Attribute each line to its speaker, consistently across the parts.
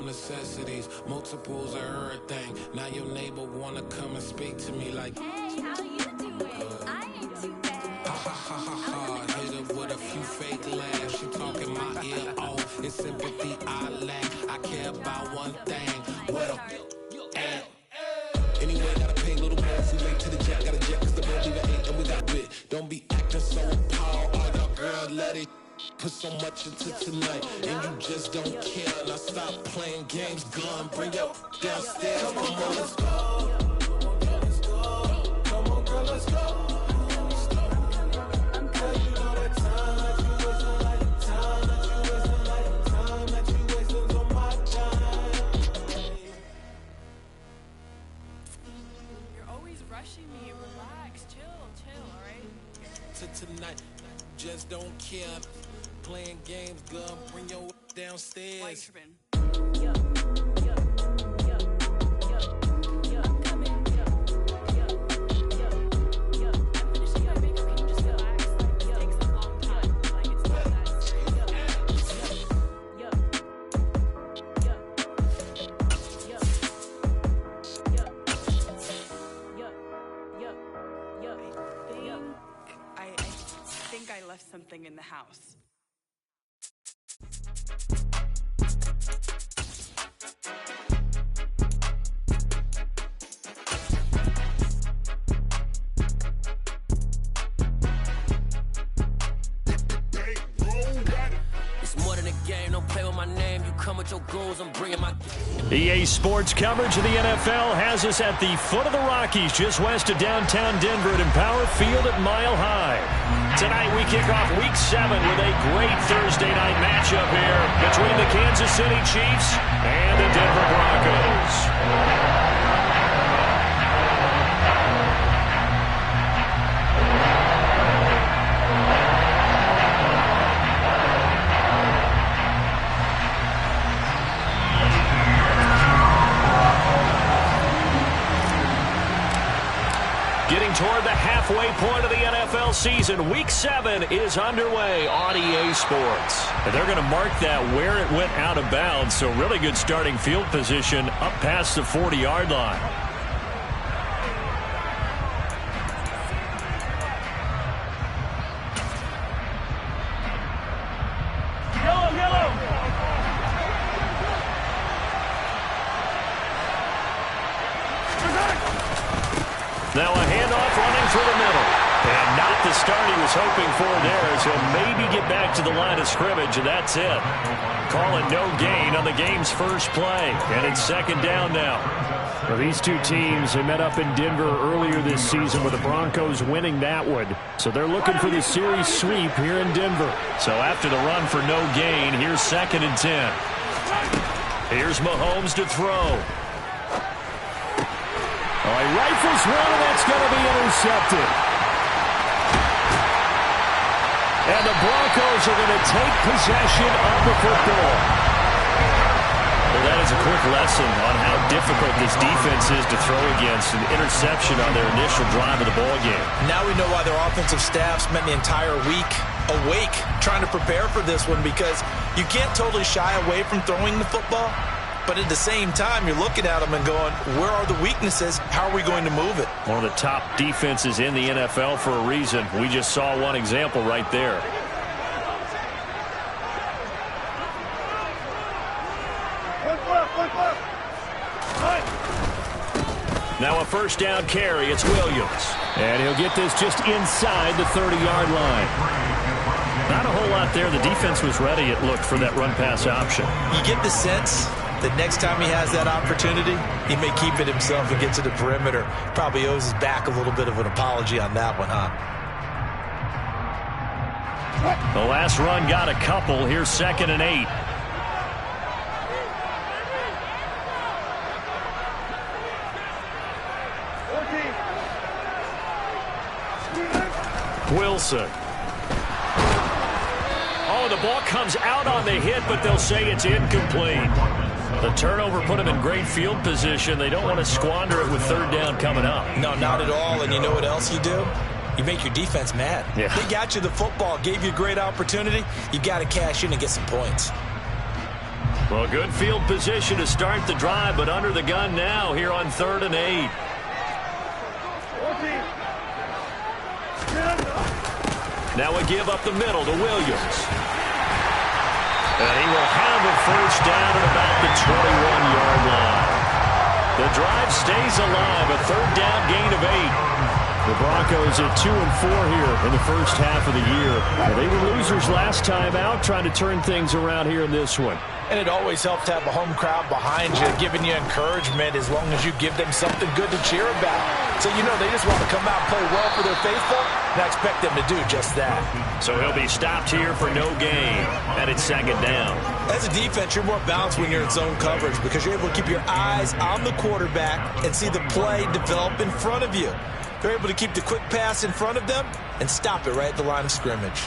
Speaker 1: home necessities, multiples of everything. Now your neighbor wanna come and speak to me like,
Speaker 2: hey, how you doing? I ain't too bad.
Speaker 1: Ha ha ha ha ha. Hit her with a few fake laughs. She talking my ear off. It's sympathy I lack. I care about one thing. What a at. Anyway, gotta pay a little more if we late to the jet. Got a jet cause the road leave ain't and we got bit. Don't be acting so appalled. Oh, your girl, let it put so much into tonight. And you just don't care. Now stop playing games. Gun, bring your downstairs. Come on, let's go. Come on, girl, let's go.
Speaker 3: Rushing me, relax, chill, all right?
Speaker 1: Tonight, just don't care. Playing games, gun, bring your downstairs.
Speaker 3: White ribbon. I left something in the house.
Speaker 4: It's more than a game, don't play with my name. You come with your goals, I'm bringing my...
Speaker 5: EA Sports coverage of the NFL has us at the foot of the Rockies, just west of downtown Denver at Empower Field at Mile High. Tonight we kick off Week 7 with a great Thursday night matchup here between the Kansas City Chiefs and the Denver Broncos. Getting toward the halfway point of the NFL season, Week 7 is underway on EA Sports. And they're going to mark that where it went out of bounds, so really good starting field position up past the 40-yard line. Now a handoff running through the middle. And not the start he was hoping for there, as he'll maybe get back to the line of scrimmage, and that's it. Call it no gain on the game's first play. And it's second down now. Well, these two teams, they met up in Denver earlier this season with the Broncos winning that one. So they're looking for the series sweep here in Denver. So after the run for no gain, here's 2nd and 10. Here's Mahomes to throw. Oh, he rifles one, and that's going to be intercepted. And the Broncos are going to take possession of the football. Well, that is a quick lesson on how difficult this defense is to throw against. An interception on their initial drive of the ballgame.
Speaker 6: Now we know why their offensive staff spent the entire week awake trying to prepare for this one, because you can't totally shy away from throwing the football. But at the same time, you're looking at them and going, where are the weaknesses? How are we going to move it?
Speaker 5: One of the top defenses in the NFL for a reason. We just saw one example right there. Now a first down carry. It's Williams. And he'll get this just inside the 30-yard line. Not a whole lot there. The defense was ready, it looked, for that run-pass option.
Speaker 6: You get the sense that next time he has that opportunity, he may keep it himself and get to the perimeter. Probably owes his back a little bit of an apology on that one, huh?
Speaker 5: The last run got a couple. Here's 2nd and 8. Wilson. Oh, the ball comes out on the hit, but they'll say it's incomplete. The turnover put them in great field position. They don't want to squander it with 3rd down coming up.
Speaker 6: No, not at all. And you know what else you do? You make your defense mad.
Speaker 5: Yeah.
Speaker 6: They got you the football, gave you a great opportunity. You got to cash in and get some points.
Speaker 5: Well, good field position to start the drive, but under the gun now here on 3rd and 8. Now a give up the middle to Williams. And he will have a first down at about the 21-yard line. The drive stays alive, a 3rd down gain of 8. The Broncos at 2-4 here in the first half of the year. Well, they were losers last time out, trying to turn things around here in this one.
Speaker 6: And it always helps to have a home crowd behind you, giving you encouragement as long as you give them something good to cheer about. So you know they just want to come out and play well for their faithful, and I expect them to do just that.
Speaker 5: So he'll be stopped here for no gain, and it's 2nd down.
Speaker 6: As a defense, you're more balanced when you're in zone coverage because you're able to keep your eyes on the quarterback and see the play develop in front of you. They're able to keep the quick pass in front of them and stop it right at the line of scrimmage.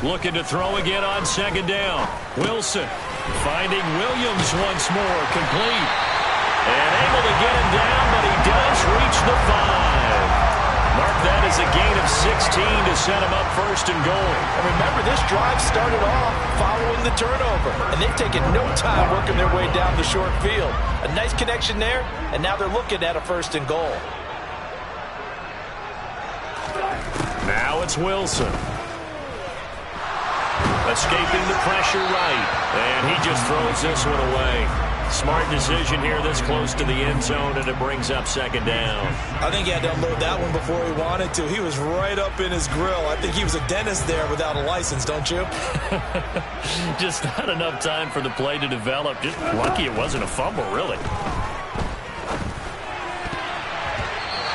Speaker 5: Looking to throw again on 2nd down. Wilson finding Williams once more, complete. And able to get him down, but he does reach the 5. Mark that as a gain of 16 to set him up 1st and goal.
Speaker 6: And remember, this drive started off following the turnover, and they've taken no time working their way down the short field. A nice connection there, and now they're looking at a 1st and goal.
Speaker 5: Now it's Wilson. Escaping the pressure right, and he just throws this one away. Smart decision here this close to the end zone, and it brings up 2nd down.
Speaker 6: I think he had to unload that one before he wanted to. He was right up in his grill. I think he was a dentist there without a license, don't you?
Speaker 5: Just not enough time for the play to develop. Just lucky it wasn't a fumble, really.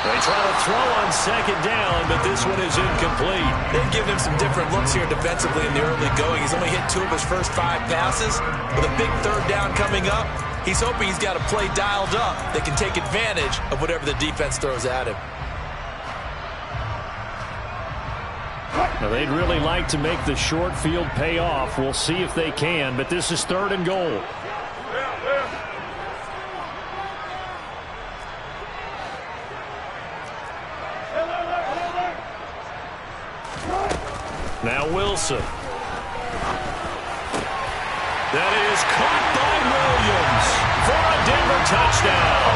Speaker 5: They try to throw on 2nd down, but this one is incomplete.
Speaker 6: They've given him some different looks here defensively in the early going. He's only hit 2 of his first 5 passes. With a big 3rd down coming up, he's hoping he's got a play dialed up that can take advantage of whatever the defense throws at him.
Speaker 5: Now, they'd really like to make the short field pay off. We'll see if they can, but this is 3rd and goal. Now Wilson. That is caught by Williams for a Denver touchdown.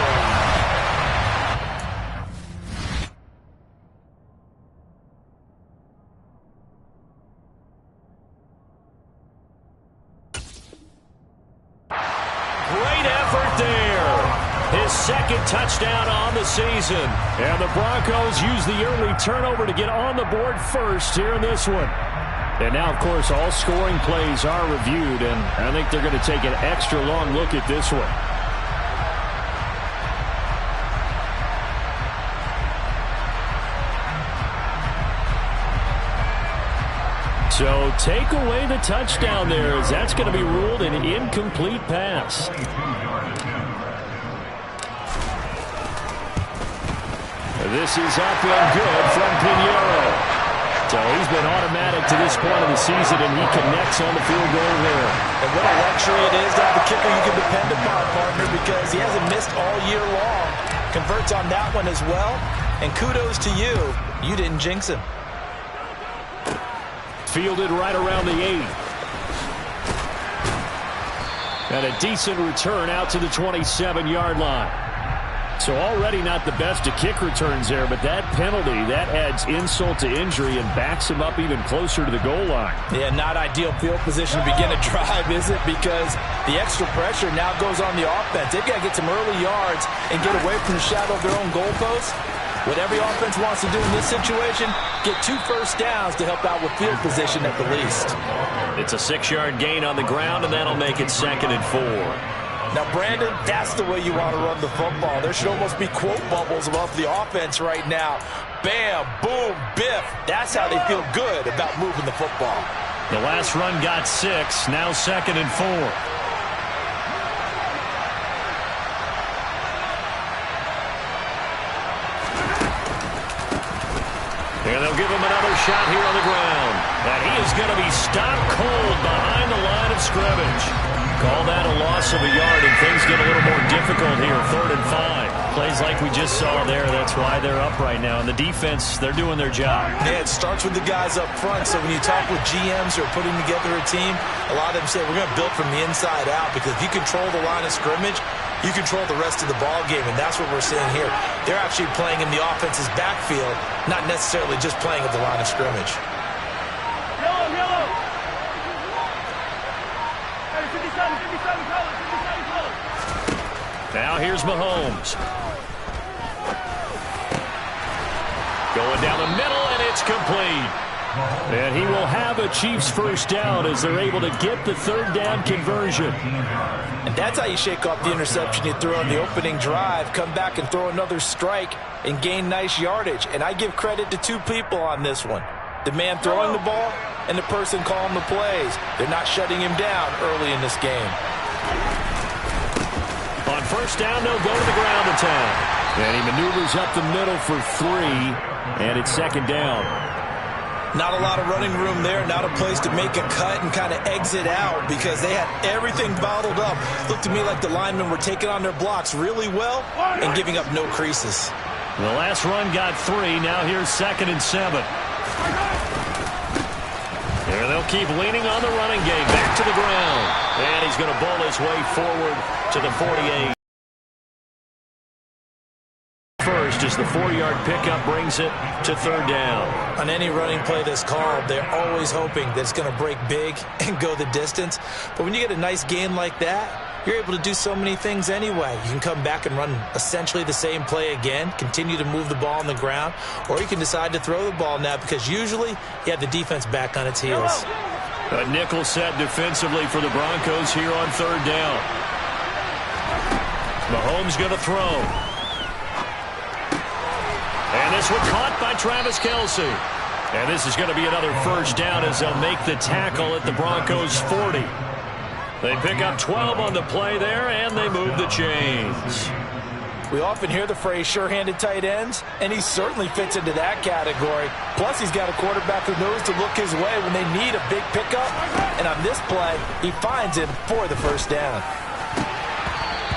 Speaker 5: Great effort there. His 2nd touchdown on the season. And the Broncos use the early turnover to get on the board first here in this one. And now, of course, all scoring plays are reviewed, and I think they're going to take an extra long look at this one. So take away the touchdown there, as that's going to be ruled an incomplete pass. This is up and good from Pinheiro. So he's been automatic to this point of the season, and he connects on the field goal there.
Speaker 6: And what a luxury it is to have a kicker you can depend upon, partner, because he hasn't missed all year long. Converts on that one as well. And kudos to you. You didn't jinx him.
Speaker 5: Fielded right around the 8. And a decent return out to the 27-yard line. So already not the best of kick returns there, but that penalty, that adds insult to injury and backs him up even closer to the goal line.
Speaker 6: Yeah, not ideal field position to begin a drive, is it? Because the extra pressure now goes on the offense. They've got to get some early yards and get away from the shadow of their own goalposts. What every offense wants to do in this situation, get 2 first downs to help out with field position at the least.
Speaker 5: It's a 6-yard gain on the ground, and that'll make it 2nd and 4.
Speaker 6: Now, Brandon, that's the way you want to run the football. There should almost be quote bubbles above the offense right now. Bam, boom, biff. That's how they feel good about moving the football.
Speaker 5: The last run got 6, now 2nd and 4. And they'll give him another shot here on the ground. And he is going to be stopped cold behind the line of scrimmage. Call that a loss of a yard, and things get a little more difficult here. 3rd and 5. Plays like we just saw there. That's why they're up right now. And the defense, they're doing their job.
Speaker 6: Yeah, it starts with the guys up front. So when you talk with GMs who are putting together a team, a lot of them say we're going to build from the inside out, because if you control the line of scrimmage, you control the rest of the ball game, and that's what we're seeing here. They're actually playing in the offense's backfield, not necessarily just playing at the line of scrimmage.
Speaker 5: Now here's Mahomes. Going down the middle, and it's complete. And he will have a Chiefs first down as they're able to get the 3rd down conversion.
Speaker 6: And that's how you shake off the interception you threw on the opening drive, come back and throw another strike and gain nice yardage. And I give credit to 2 people on this one. The man throwing the ball and the person calling the plays. They're not shutting him down early in this game.
Speaker 5: On first down, they'll go to the ground attack. And he maneuvers up the middle for 3, and it's 2nd down.
Speaker 6: Not a lot of running room there, not a place to make a cut and kind of exit out, because they had everything bottled up. Looked to me like the linemen were taking on their blocks really well and giving up no creases.
Speaker 5: The last run got 3. Now here's 2nd and 7. There they'll keep leaning on the running game. Back to the ground. And he's going to bowl his way forward to the 48. First as the 4-yard pickup brings it to 3rd down.
Speaker 6: On any running play that's called, they're always hoping that it's going to break big and go the distance. But when you get a nice gain like that, you're able to do so many things anyway. You can come back and run essentially the same play again, continue to move the ball on the ground, or you can decide to throw the ball now, because usually you have the defense back on its heels.
Speaker 5: A nickel set defensively for the Broncos here on 3rd down. Mahomes going to throw. And this one caught by Travis Kelce. And this is going to be another first down as they'll make the tackle at the Broncos' 40. They pick up 12 on the play there, and they move the chains.
Speaker 6: We often hear the phrase sure-handed tight ends, and he certainly fits into that category. Plus, he's got a quarterback who knows to look his way when they need a big pickup. And on this play, he finds him for the first down.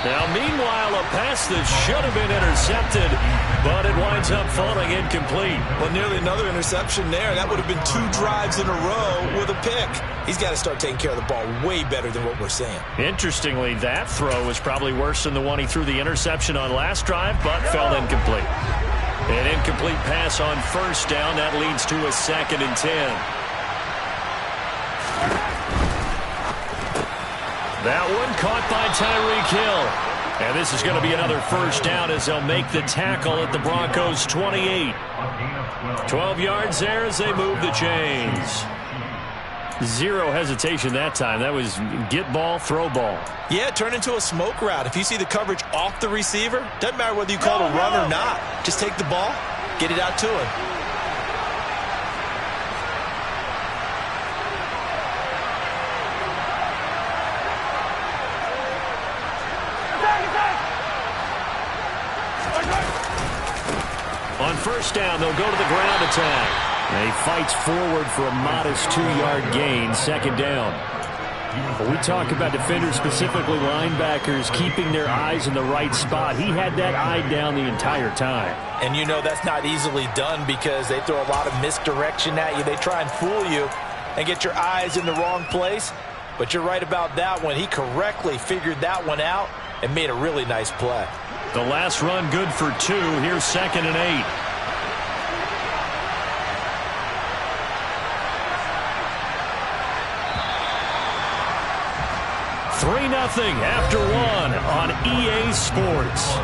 Speaker 5: Now, meanwhile, a pass that should have been intercepted, but it winds up falling incomplete.
Speaker 6: Well, nearly another interception there. That would have been 2 drives in a row with a pick. He's got to start taking care of the ball way better than what we're seeing.
Speaker 5: Interestingly, that throw was probably worse than the one he threw the interception on last drive, but fell incomplete. An incomplete pass on first down. That leads to a 2nd and 10. That one caught by Tyreek Hill. And this is going to be another first down as they'll make the tackle at the Broncos' 28. 12 yards there as they move the chains. Zero hesitation that time. That was get ball, throw ball.
Speaker 6: Yeah, turn into a smoke route. If you see the coverage off the receiver, doesn't matter whether you call it a run or not. Just take the ball, get it out to him.
Speaker 5: On first down, they'll go to the ground attack. And he fights forward for a modest 2-yard gain, 2nd down. When we talk about defenders, specifically linebackers, keeping their eyes in the right spot, he had that eye down the entire time.
Speaker 6: And you know that's not easily done because they throw a lot of misdirection at you. They try and fool you and get your eyes in the wrong place. But you're right about that one. He correctly figured that one out and made a really nice play.
Speaker 5: The last run good for 2. Here's 2nd and 8. Nothing after 1 on EA Sports.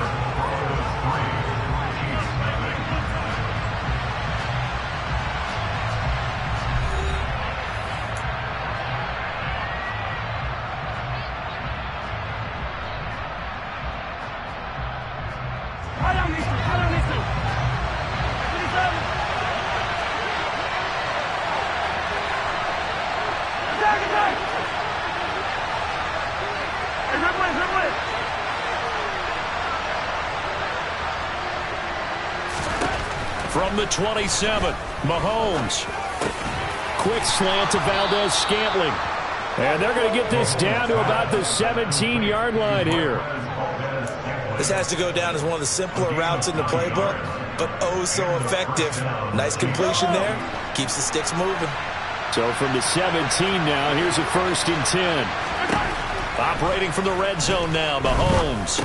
Speaker 5: From the 27, Mahomes. Quick slant to Valdez-Scantling. And they're going to get this down to about the 17-yard line here.
Speaker 6: This has to go down as one of the simpler routes in the playbook, but oh so effective. Nice completion there. Keeps the sticks moving.
Speaker 5: So from the 17 now, here's a 1st and 10. Operating from the red zone now, Mahomes.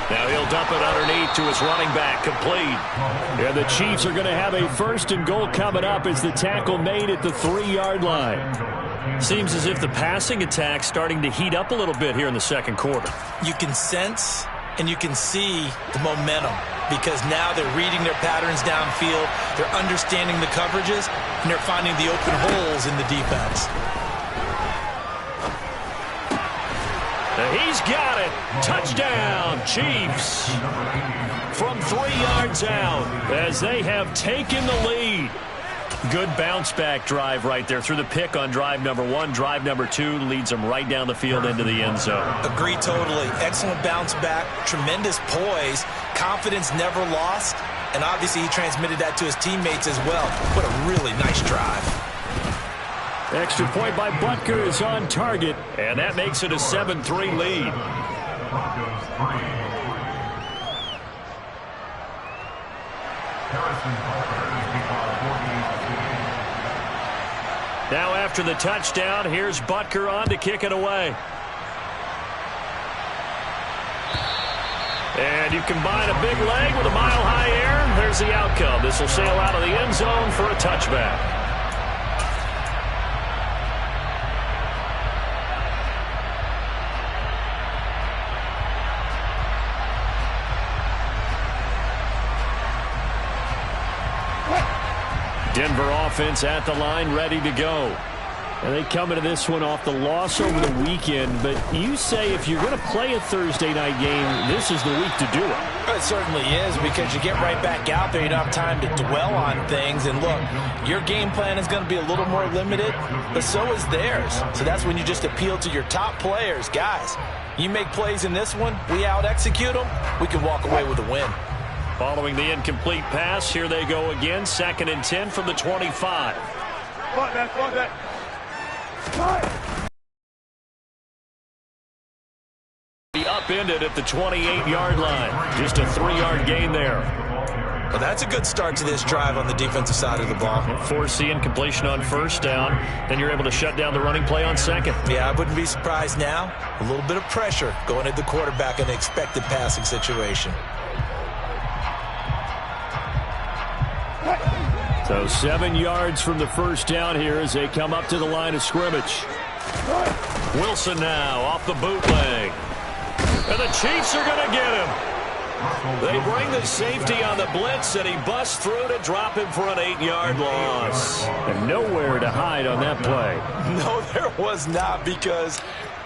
Speaker 5: Now he'll dump it underneath to his running back, complete. And the Chiefs are going to have a 1st and goal coming up as the tackle made at the 3-yard line. Seems as if the passing attack's starting to heat up a little bit here in the second quarter.
Speaker 6: You can sense and you can see the momentum because now they're reading their patterns downfield, they're understanding the coverages, and they're finding the open holes in the defense.
Speaker 5: He's got it. Touchdown, Chiefs. From 3 yards out as they have taken the lead. Good bounce-back drive right there through the pick on drive number 1. Drive number 2 leads them right down the field into the end zone.
Speaker 6: Agree totally. Excellent bounce-back, tremendous poise, confidence never lost, and obviously he transmitted that to his teammates as well. What a really nice drive.
Speaker 5: Extra point by Butker is on target, and that makes it a 7-3 lead. Now after the touchdown, here's Butker on to kick it away. And you combine a big leg with a mile-high air, there's the outcome. This will sail out of the end zone for a touchback. Denver offense at the line, ready to go. And they come into this one off the loss over the weekend, but you say if you're going to play a Thursday night game, this is the week to do it.
Speaker 6: It certainly is because you get right back out there. You don't have time to dwell on things. And look, your game plan is going to be a little more limited, but so is theirs. So that's when you just appeal to your top players. Guys, you make plays in this one, we out-execute them, we can walk away with a win.
Speaker 5: Following the incomplete pass, here they go again. 2nd and 10 from the 25. Be upended at the 28-yard line. Just a 3-yard gain there.
Speaker 6: Well, that's a good start to this drive on the defensive side of the ball.
Speaker 5: Force the incompletion on 1st down. Then you're able to shut down the running play on 2nd.
Speaker 6: Yeah, I wouldn't be surprised now. A little bit of pressure going at the quarterback in an expected passing situation.
Speaker 5: So 7 yards from the 1st down here as they come up to the line of scrimmage. Wilson now off the bootleg. And the Chiefs are going to get him. They bring the safety on the blitz, and he busts through to drop him for an 8-yard loss. And nowhere to hide on that play.
Speaker 6: No, there was not, because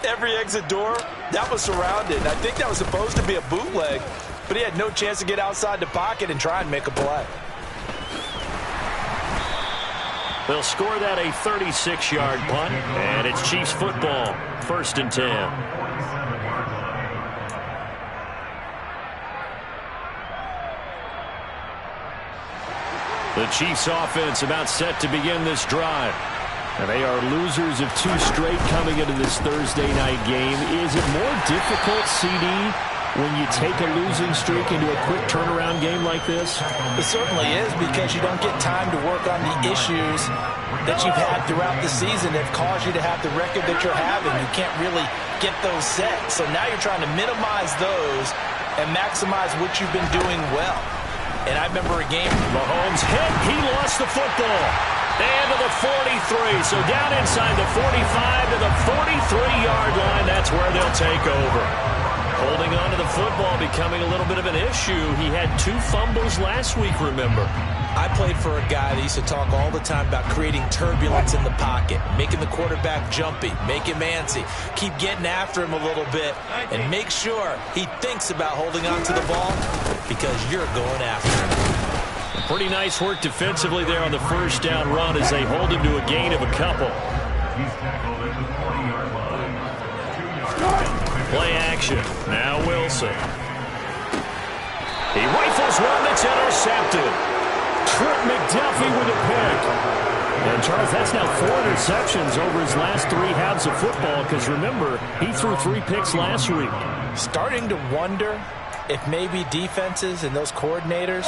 Speaker 6: every exit door, that was surrounded. I think that was supposed to be a bootleg, but he had no chance to get outside the pocket and try and make a play.
Speaker 5: They'll score that a 36-yard punt, and it's Chiefs football, 1st and 10. The Chiefs offense about set to begin this drive. And they are losers of 2 straight coming into this Thursday night game. Is it more difficult, CD, when you take a losing streak into a quick turnaround game like this?
Speaker 6: It certainly is, because you don't get time to work on the issues that you've had throughout the season that caused you to have the record that you're having. You can't really get those set. So now you're trying to minimize those and maximize what you've been doing well. And I remember a game.
Speaker 5: Mahomes hit. He lost the football. And to the 43. So down inside the 45 to the 43-yard line. That's where they'll take over. Holding on to the football becoming a little bit of an issue. He had 2 fumbles last week, remember.
Speaker 6: I played for a guy that used to talk all the time about creating turbulence in the pocket, making the quarterback jumpy, make him antsy, keep getting after him a little bit, and make sure he thinks about holding on to the ball because you're going after him.
Speaker 5: Pretty nice work defensively there on the 1st down run as they hold him to a gain of a couple. Play action. Now Wilson. He rifles one that's intercepted. Trent McDuffie with a pick. And, Charles, that's now 4 interceptions over his last 3 halves of football because, remember, he threw 3 picks last week.
Speaker 6: Starting to wonder if maybe defenses and those coordinators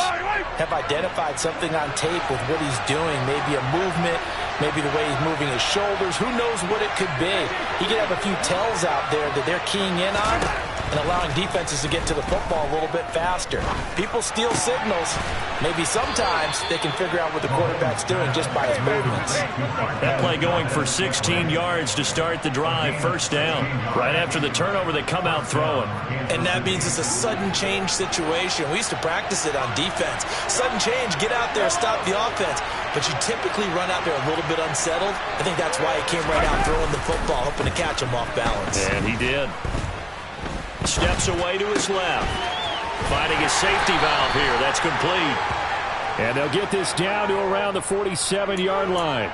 Speaker 6: have identified something on tape with what he's doing. Maybe a movement, maybe the way he's moving his shoulders. Who knows what it could be? He could have a few tells out there that they're keying in on and allowing defenses to get to the football a little bit faster. People steal signals. Maybe sometimes they can figure out what the quarterback's doing just by his movements.
Speaker 5: That play going for 16 yards to start the drive, first down. Right after the turnover, they come out throwing.
Speaker 6: And that means it's a sudden change situation. We used to practice it on defense. Sudden change, get out there, stop the offense. But you typically run out there a little bit unsettled. I think that's why he came right out throwing the football, hoping to catch him off balance.
Speaker 5: And he did. Steps away to his left. Finding his safety valve here. That's complete. And they'll get this down to around the 47-yard line.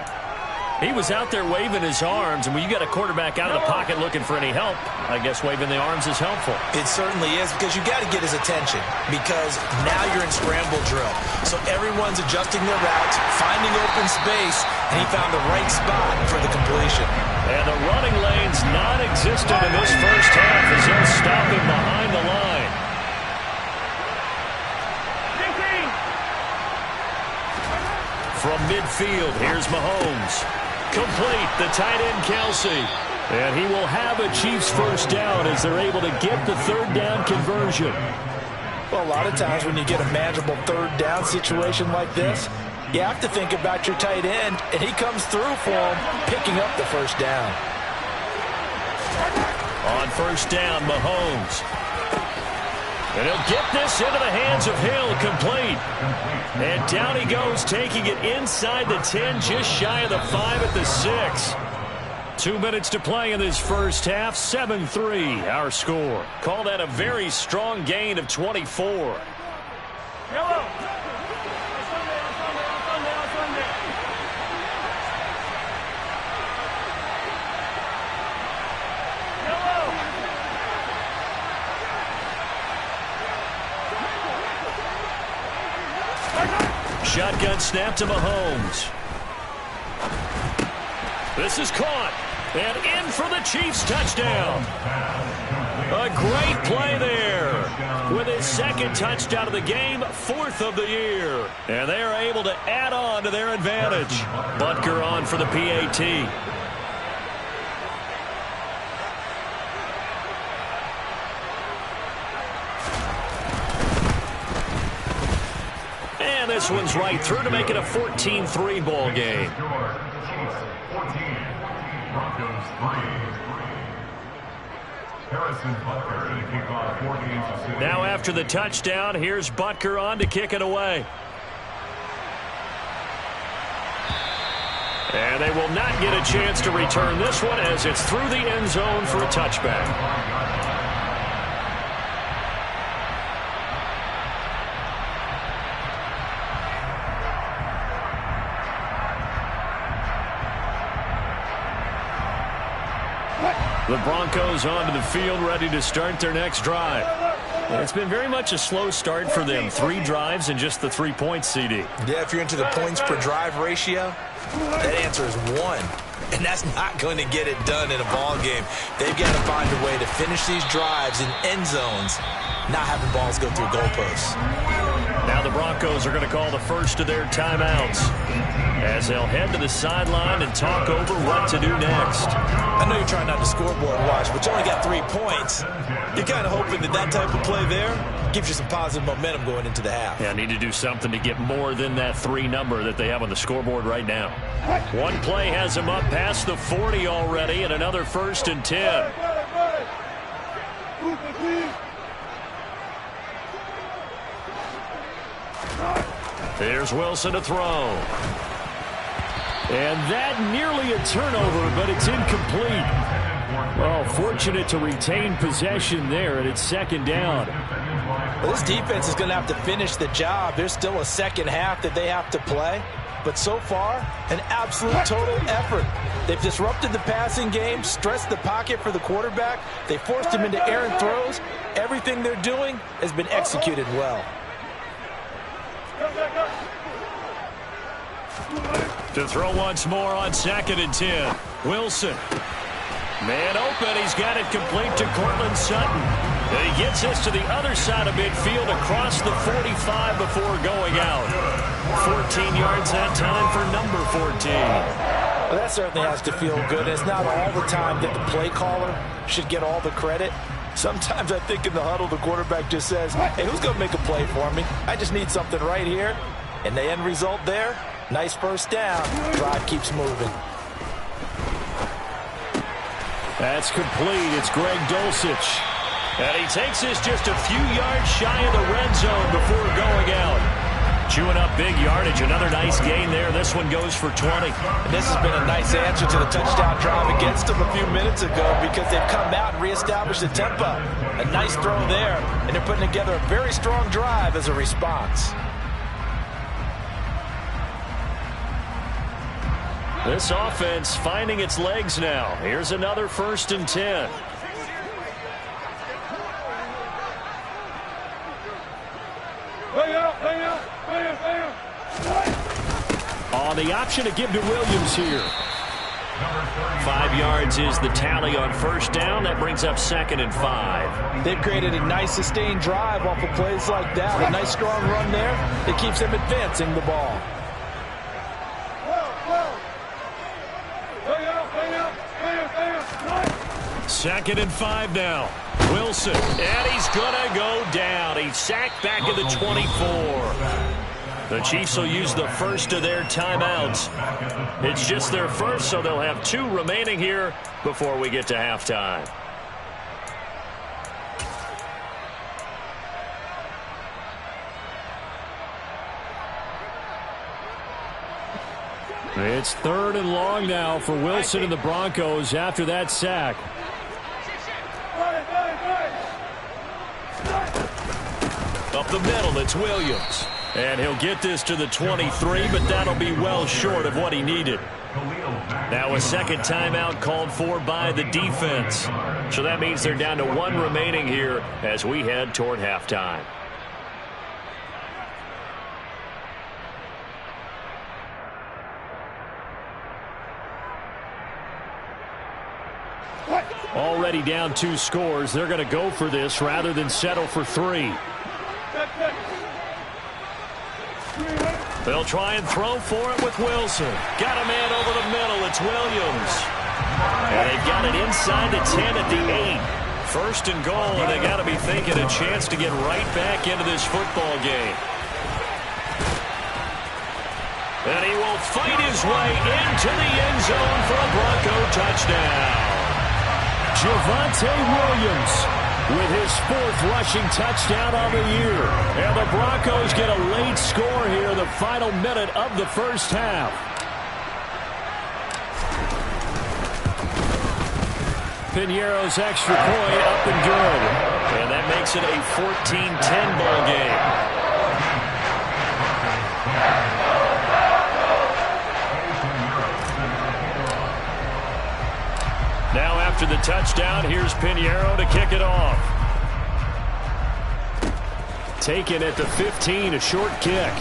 Speaker 5: He was out there waving his arms, and when you got a quarterback out of the pocket looking for any help, I guess waving the arms is helpful.
Speaker 6: It certainly is, because you got to get his attention, because now you're in scramble drill. So everyone's adjusting their routes, finding open space, and he found the right spot for the completion.
Speaker 5: And the running lane's non-existent in this first half as they'll stop him behind the line. From midfield, here's Mahomes. Complete, the tight end Kelsey. And he will have a Chiefs first down as they're able to get the third down conversion.
Speaker 6: Well, a lot of times when you get a manageable third down situation like this, you have to think about your tight end, and he comes through for him, picking up the first down.
Speaker 5: On first down, Mahomes. And he'll get this into the hands of Hill, complete. And down he goes, taking it inside the 10, just shy of the 5 at the 6. 2 minutes to play in this first half, 7-3 our score. Call that a very strong gain of 24. Shotgun snap to Mahomes. This is caught. And in for the Chiefs touchdown. A great play there. With his second touchdown of the game, 4th of the year. And they are able to add on to their advantage. Butker on for the PAT. And this one's right through to make it a 14-3 ball game. Now after the touchdown, here's Butker on to kick it away. And they will not get a chance to return this one as it's through the end zone for a touchback. The Broncos onto the field, ready to start their next drive. And it's been very much a slow start for them. 3 drives and just the 3 points, CD.
Speaker 6: Yeah, if you're into the points per drive ratio, that answer is 1. And that's not going to get it done in a ball game. They've got to find a way to finish these drives in end zones, not having balls go through goalposts.
Speaker 5: Now the Broncos are going to call the first of their timeouts as they'll head to the sideline and talk over what to do next.
Speaker 6: I know you're trying not to scoreboard watch, but you only got 3 points. You're kind of hoping that that type of play there gives you some positive momentum going into the half.
Speaker 5: Yeah, need to do something to get more than that 3 number that they have on the scoreboard right now. One play has them up past the 40 already, and another 1st and 10. There's Wilson to throw. And that nearly a turnover, but it's incomplete. Well, fortunate to retain possession there, and it's 2nd down.
Speaker 6: Well, this defense is going to have to finish the job. There's still a second half that they have to play. But so far, an absolute total effort. They've disrupted the passing game, stressed the pocket for the quarterback. They forced him into errant throws. Everything they're doing has been executed well.
Speaker 5: To throw once more on 2nd and 10. Wilson. Man open. He's got it complete to Cortland Sutton. And he gets this to the other side of midfield across the 45 before going out. 14 yards that time for number 14.
Speaker 6: Well, that certainly has to feel good. It's not all the time that the play caller should get all the credit. Sometimes I think in the huddle, the quarterback just says, hey, who's going to make a play for me? I just need something right here. And the end result there, nice first down. Drive keeps moving.
Speaker 5: That's complete. It's Greg Dulcich. And he takes this just a few yards shy of the red zone before going out. Chewing up big yardage. Another nice gain there. This one goes for 20.
Speaker 6: And this has been a nice answer to the touchdown drive against them a few minutes ago because they've come out and reestablished the tempo. A nice throw there, and they're putting together a very strong drive as a response.
Speaker 5: This offense finding its legs now. Here's another 1st and 10. On the option to give to Williams here. 5 yards is the tally on 1st down. That brings up 2nd and 5.
Speaker 6: They've created a nice sustained drive off of plays like that. A nice strong run there that keeps them advancing the ball.
Speaker 5: Second and 5 now. Wilson, and he's going to go down. He's sacked back at the 24. The Chiefs will use the first of their timeouts. It's just their first, so they'll have 2 remaining here before we get to halftime. It's 3rd and long now for Wilson and the Broncos after that sack. Up the middle, it's Williams. And he'll get this to the 23, but that'll be well short of what he needed. Now a second timeout called for by the defense. So that means they're down to 1 remaining here as we head toward halftime. Already down 2 scores. They're going to go for this rather than settle for 3. They'll try and throw for it with Wilson. Got a man over the middle. It's Williams. And they've got it inside the 10 at the 8. 1st and goal, and they got to be thinking a chance to get right back into this football game. And he will fight his way into the end zone for a Bronco touchdown. Javonte Williams with his 4th rushing touchdown of the year. And the Broncos get a late score here, the final minute of the first half. Piñeiro's extra point up and good. And that makes it a 14-10 ball game. Now after the touchdown, here's Piñeiro to kick it off. Taken at the 15, a short kick.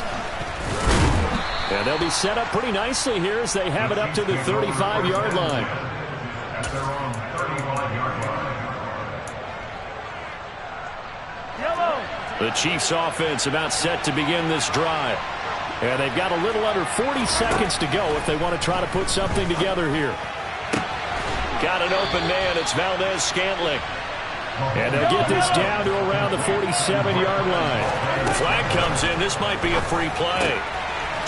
Speaker 5: And they'll be set up pretty nicely here as they have it up to the 35-yard line. The Chiefs offense about set to begin this drive. And they've got a little under 40 seconds to go if they want to try to put something together here. Got an open man. It's Valdez-Scantling. And they'll get this down to around the 47-yard line. Flag comes in. This might be a free play.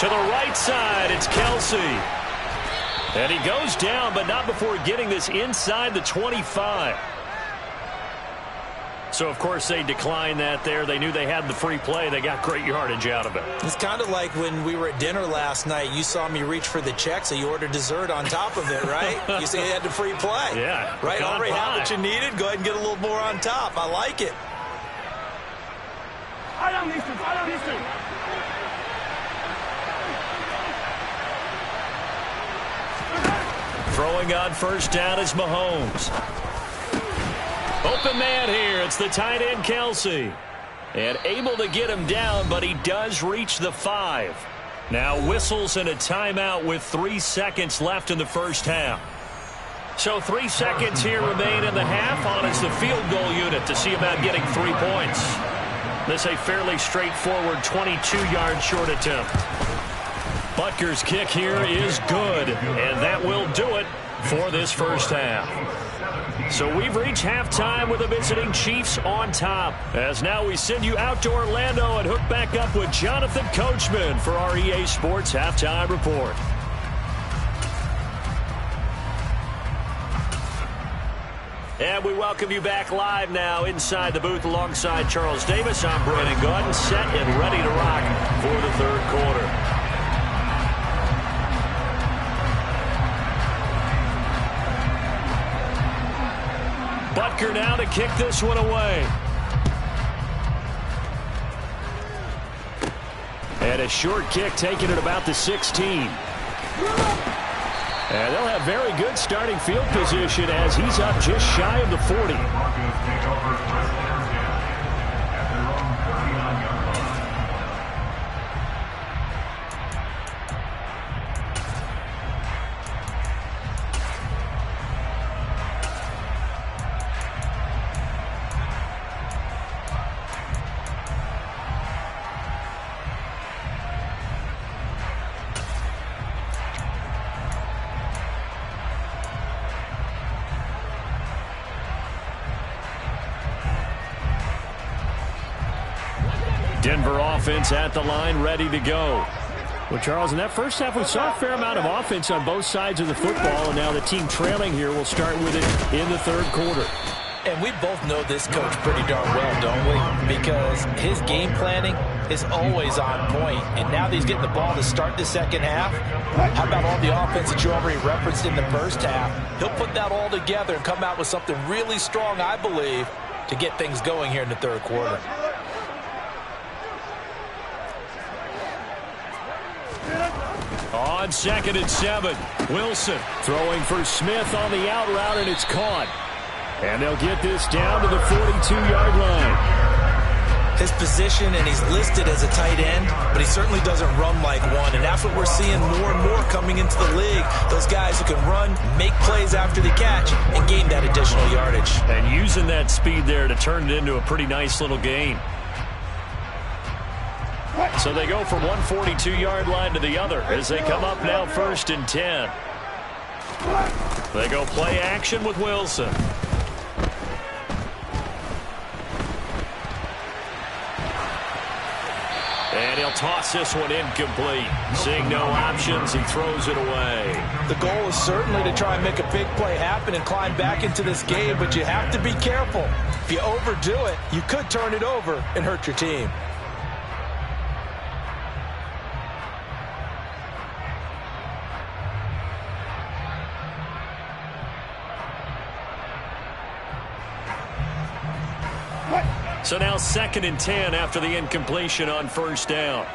Speaker 5: To the right side, it's Kelsey. And he goes down, but not before getting this inside the 25. So, of course, they declined that there. They knew they had the free play. They got great yardage out of it.
Speaker 6: It's kind of like when we were at dinner last night. You saw me reach for the check, so you ordered dessert on top of it, right? You said you had the free play.
Speaker 5: Yeah.
Speaker 6: Right? Already had what you needed. Go ahead and get a little more on top. I like it.
Speaker 5: Throwing on first down is Mahomes. Open man here. It's the tight end, Kelsey. And able to get him down, but he does reach the 5. Now whistles and a timeout with 3 seconds left in the first half. So 3 seconds here remain in the half. On is the field goal unit to see about getting 3 points. This a fairly straightforward 22-yard short attempt. Butker's kick here is good, and that will do it for this first half. So we've reached halftime with the visiting Chiefs on top. As now we send you out to Orlando and hook back up with Jonathan Coachman for our EA Sports Halftime Report. And we welcome you back live now inside the booth alongside Charles Davis. I'm Brandon Gaudin, set and ready to rock for the third quarter. Butker now to kick this one away. And a short kick taken at about the 16. And they'll have very good starting field position as he's up just shy of the 40. Denver offense at the line, ready to go. Well, Charles, in that first half, we saw a fair amount of offense on both sides of the football, and now the team trailing here will start with it in the third quarter.
Speaker 6: And we both know this coach pretty darn well, don't we? Because his game planning is always on point. And now that he's getting the ball to start the second half, how about all the offense that you already referenced in the first half? He'll put that all together and come out with something really strong, I believe, to get things going here in the third quarter.
Speaker 5: On 2nd and 7, Wilson throwing for Smith on the out route, and it's caught. And they'll get this down to the 42-yard line.
Speaker 6: His position, and he's listed as a tight end, but he certainly doesn't run like one, and that's what we're seeing more and more coming into the league. Those guys who can run, make plays after the catch, and gain that additional yardage.
Speaker 5: And using that speed there to turn it into a pretty nice little gain. So they go from one 42-yard line to the other as they come up now 1st and 10. They go play action with Wilson. And he'll toss this one incomplete. Seeing no options, he throws it away.
Speaker 6: The goal is certainly to try and make a big play happen and climb back into this game, but you have to be careful. If you overdo it, you could turn it over and hurt your team.
Speaker 5: So now 2nd and 10 after the incompletion on 1st down.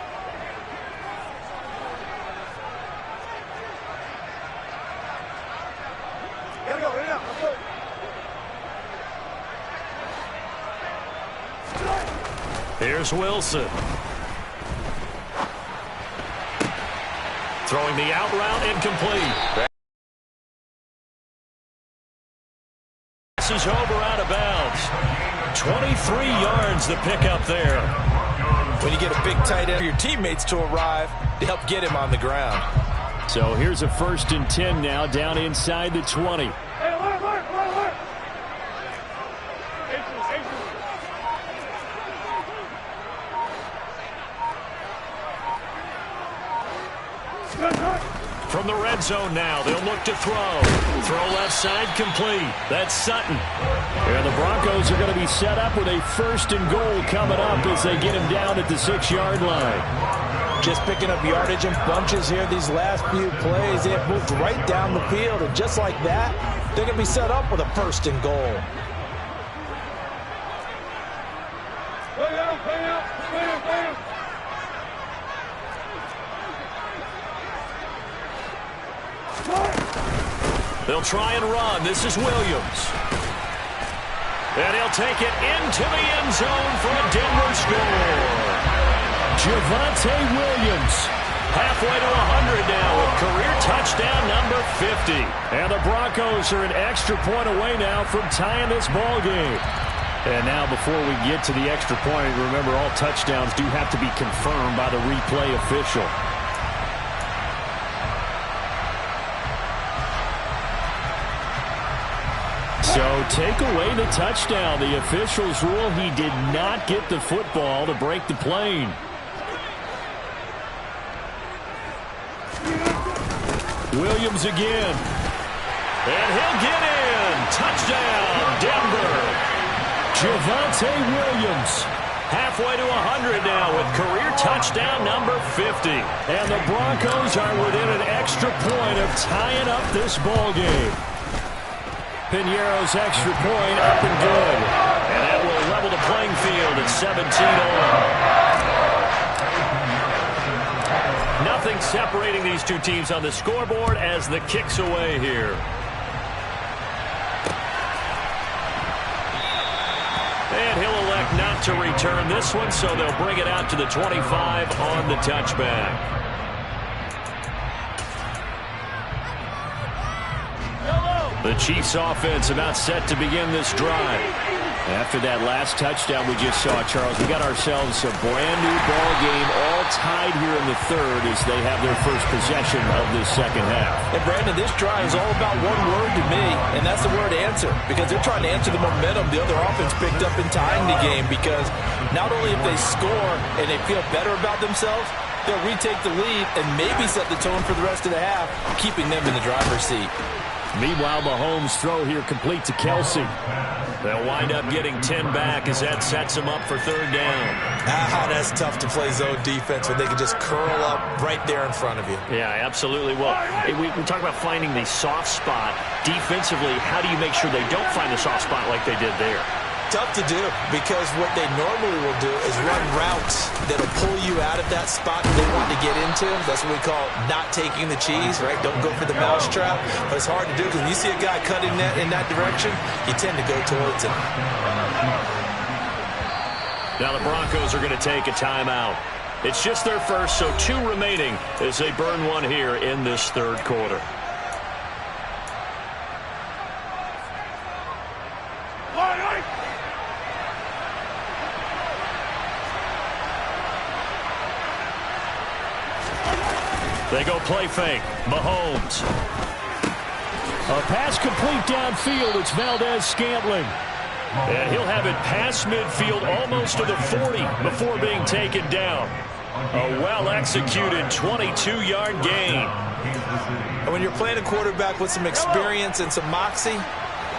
Speaker 5: Here's Wilson. Throwing the out route incomplete. This is over out of bounds. 23 yards the pickup there.
Speaker 6: When you get a big tight end for your teammates to arrive to help get him on the ground.
Speaker 5: So here's a 1st and 10 now down inside the 20. From the red zone now, they'll look to throw. Throw left side complete. That's Sutton. And the Broncos are going to be set up with a 1st and goal coming up as they get him down at the 6-yard line.
Speaker 6: Just picking up yardage in bunches here these last few plays. They have moved right down the field, and just like that, they're going to be set up with a 1st and goal.
Speaker 5: They'll try and run. This is Williams. And he'll take it into the end zone for a Denver score. Javonte Williams Halfway to 100 now with career touchdown number 50. And the Broncos are an extra point away now from tying this ball game. And now before we get to the extra point, remember all touchdowns do have to be confirmed by the replay official. So take away the touchdown. The officials rule he did not get the football to break the plane. Williams again. And he'll get in. Touchdown, Denver. Javonte Williams. Halfway to 100 now with career touchdown number 50. And the Broncos are within an extra point of tying up this ball game. Pinheiro's extra point up and good. And that will level the playing field at 17-all. Nothing separating these two teams on the scoreboard as the kick's away here. And he'll elect not to return this one, so they'll bring it out to the 25 on the touchback. The Chiefs offense about set to begin this drive. After that last touchdown we just saw, Charles, we got ourselves a brand new ball game, all tied here in the third as they have their first possession of this second half.
Speaker 6: And Brandon, this drive is all about one word to me, and that's the word answer, because they're trying to answer the momentum the other offense picked up in tying the game, because not only if they score and they feel better about themselves, they'll retake the lead and maybe set the tone for the rest of the half, keeping them in the driver's seat.
Speaker 5: Meanwhile, Mahomes' throw here complete to Kelsey. They'll wind up getting 10 back as that sets them up for third down.
Speaker 6: That's tough to play zone defense when they can just curl up right there in front of you.
Speaker 5: Yeah, absolutely. Well, we talk about finding the soft spot. Defensively, how do you make sure they don't find the soft spot like they did there?
Speaker 6: Tough to do, because what they normally will do is run routes that'll pull you out of that spot that they want to get into. That's what we call not taking the cheese, right? Don't go for the mousetrap. But it's hard to do because when you see a guy cutting in that direction, you tend to go towards him.
Speaker 5: Now the Broncos are going to take a timeout. It's just their first, so 2 remaining as they burn one here in this third quarter. They go play fake. Mahomes. A pass complete downfield. It's Valdez-Scantling. And he'll have it past midfield almost to the 40 before being taken down. A well-executed 22-yard gain.
Speaker 6: And when you're playing a quarterback with some experience and some moxie,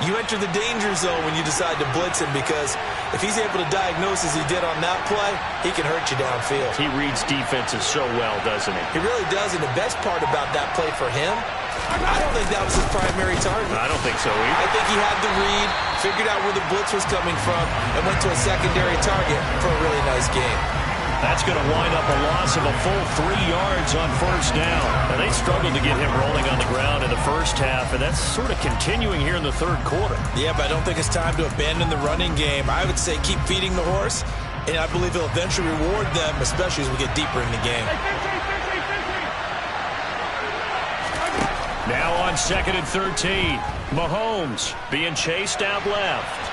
Speaker 6: you enter the danger zone when you decide to blitz him, because if he's able to diagnose as he did on that play, he can hurt you downfield.
Speaker 5: He reads defenses so well, doesn't he?
Speaker 6: He really does, and the best part about that play for him, I don't think that was his primary target.
Speaker 5: I don't think so either.
Speaker 6: I think he had the read, figured out where the blitz was coming from, and went to a secondary target for a really nice game.
Speaker 5: That's going to wind up a loss of a full 3 yards on first down. And they struggled to get him rolling on the ground in the first half, and that's sort of continuing here in the third quarter.
Speaker 6: Yeah, but I don't think it's time to abandon the running game. I would say keep feeding the horse, and I believe he'll eventually reward them, especially as we get deeper in the game.
Speaker 5: Now on 2nd and 13, Mahomes being chased out left.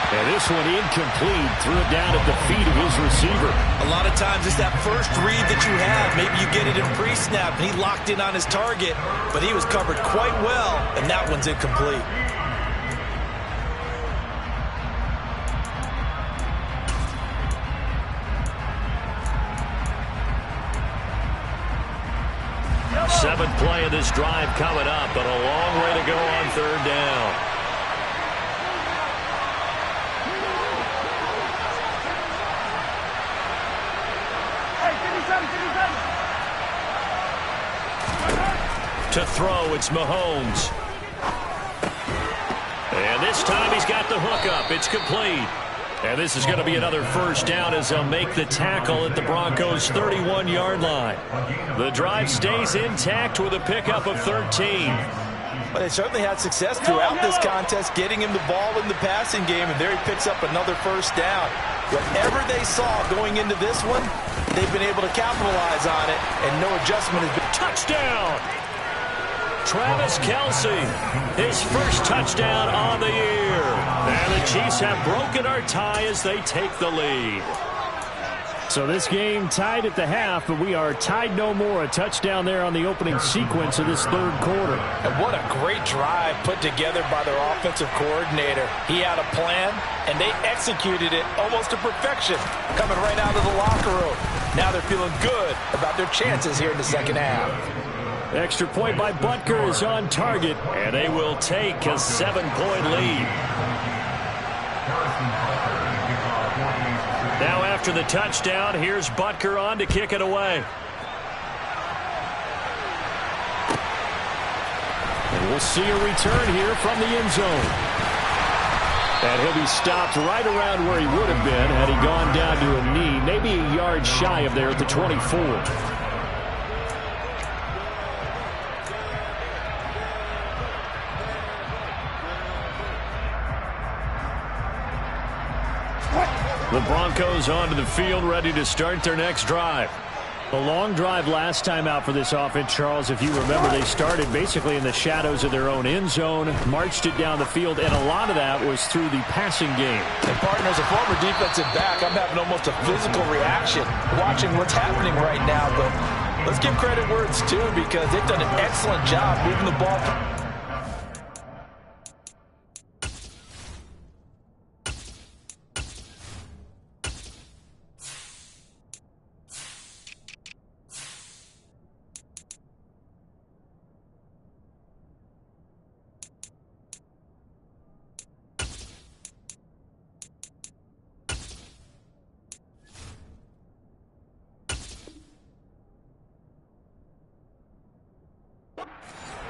Speaker 5: And this one incomplete, threw it down at the feet of his receiver.
Speaker 6: A lot of times it's that first read that you have. Maybe you get it in pre-snap, and he locked in on his target, but he was covered quite well, and that one's incomplete.
Speaker 5: Seventh play of this drive coming up, but a long way to go on third down. To throw, it's Mahomes. And this time he's got the hook up. It's complete. And this is going to be another first down as they'll make the tackle at the Broncos' 31-yard line. The drive stays intact with a pickup of 13.
Speaker 6: But they certainly had success throughout this contest, getting him the ball in the passing game, and there he picks up another first down. Whatever they saw going into this one, but they've been able to capitalize on it, and no adjustment has been.
Speaker 5: Touchdown! Travis Kelce, his first touchdown on the year. And the Chiefs have broken our tie as they take the lead. So this game tied at the half, but we are tied no more. A touchdown there on the opening sequence of this third quarter.
Speaker 6: And what a great drive put together by their offensive coordinator. He had a plan, and they executed it almost to perfection, coming right out of the locker room. Now they're feeling good about their chances here in the second half.
Speaker 5: Extra point by Butker is on target, and they will take a 7-point lead. Now after the touchdown, here's Butker on to kick it away. And we'll see a return here from the end zone. And he'll be stopped right around where he would have been had he gone down to a knee, maybe a yard shy of there at the 24. The Broncos onto the field, ready to start their next drive. A long drive last time out for this offense, Charles. If you remember, they started basically in the shadows of their own end zone, marched it down the field, and a lot of that was through the passing game.
Speaker 6: And partner, as a former defensive back, I'm having almost a physical reaction watching what's happening right now. But let's give credit where it's due, because they've done an excellent job moving the ball.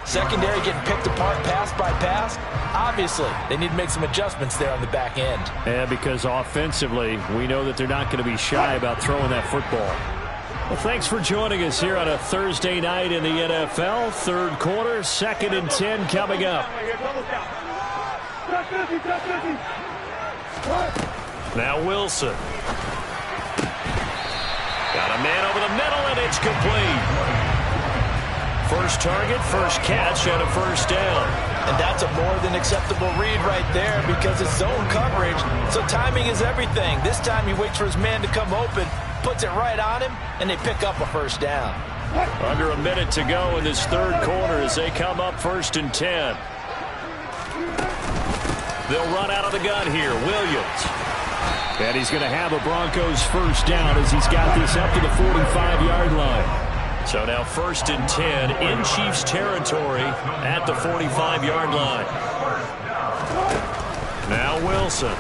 Speaker 6: Secondary getting picked apart pass by pass. Obviously, they need to make some adjustments there on the back end.
Speaker 5: Yeah, because offensively, we know that they're not going to be shy about throwing that football. Well, thanks for joining us here on a Thursday night in the NFL. Third quarter, 2nd and 10 coming up. Now Wilson. Got a man over the middle, and it's complete. First target, first catch, and a first down.
Speaker 6: And that's a more than acceptable read right there, because it's zone coverage, so timing is everything. This time he waits for his man to come open, puts it right on him, and they pick up a first down.
Speaker 5: Under a minute to go in this third quarter as they come up 1st and 10. They'll run out of the gun here. Williams. And he's going to have a Broncos first down as he's got this up to the 45-yard line. So now 1st and 10 in Chiefs territory at the 45-yard line. Now Wilson.